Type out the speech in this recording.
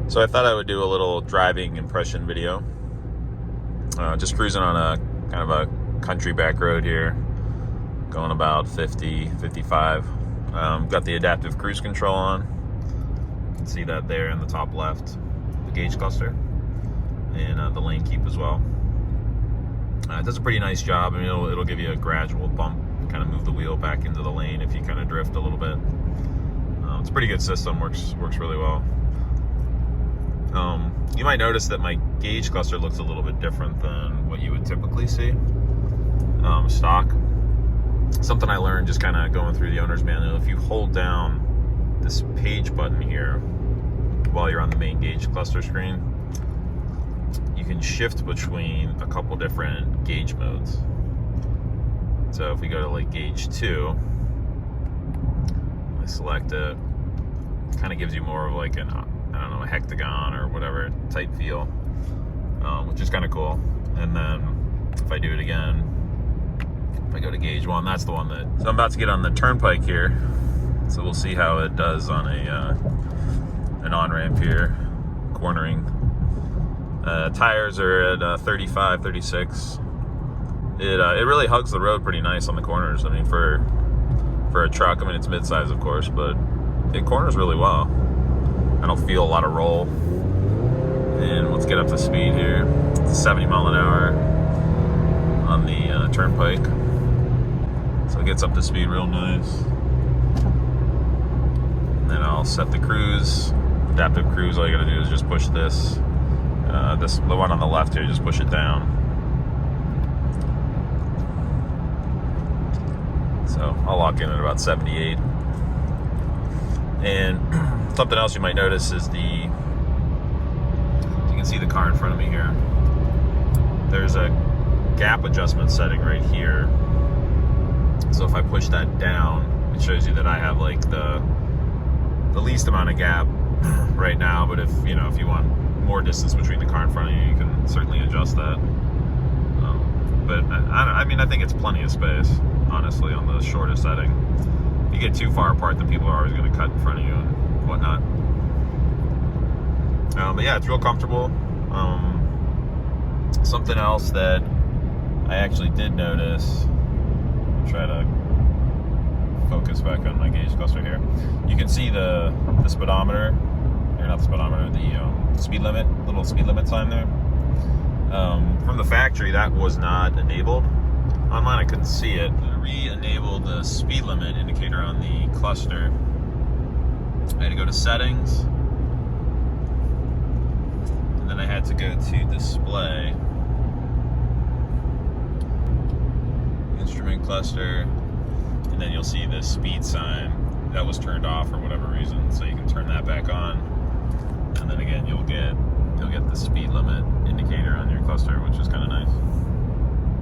So I thought I would do a little driving impression video. Just cruising on a kind of a country back road here, going about 50, 55. Got the adaptive cruise control on. You can see that there in the top left, the gauge cluster, and the lane keep as well. It does a pretty nice job. I mean, it'll give you a gradual bump, kind of move the wheel back into the lane if you kind of drift a little bit. It's a pretty good system, works really well. You might notice that my gauge cluster looks a little bit different than what you would typically see stock. Something I learned just kind of going through the owner's manual: if you hold down this page button here while you're on the main gauge cluster screen, you can shift between a couple different gauge modes. So if we go to like gauge 2, I select it, kind of gives you more of like an, I don't know, a hectagon or whatever type feel, which is kind of cool. And then if I do it again, if I go to gauge 1, that's the one that, so I'm about to get on the turnpike here, so we'll see how it does on an on-ramp here, cornering. Tires are at 35, 36. It really hugs the road pretty nice on the corners. I mean, for a truck, I mean, it's mid-size, of course, but it corners really well. I don't feel a lot of roll. And let's get up to speed here. It's 70 mile an hour on the turnpike. So it gets up to speed real nice. And then I'll set the cruise, adaptive cruise. All you gotta do is just push this. The one on the left here, just push it down. So I'll lock in at about 78. And something else you might notice is you can see the car in front of me here. There's a gap adjustment setting right here. So if I push that down, it shows you that I have like the least amount of gap right now. But if you want more distance between the car in front of you, you can certainly adjust that. But I mean, I think it's plenty of space, honestly, on the shortest setting. If you get too far apart, then people are always going to cut in front of you and whatnot. But yeah, it's real comfortable. Something else that I actually did notice, try to focus back on my gauge cluster here. You can see the speedometer, or not the speedometer, the speed limit, little speed limit sign there. From the factory, that was not enabled. On mine, I couldn't see it. To re-enable the speed limit indicator on the cluster, I had to go to settings, and then I had to go to display, instrument cluster, and then you'll see the speed sign that was turned off for whatever reason, so you can turn that back on, and then again you'll get the speed limit indicator on your cluster, which is kind of nice.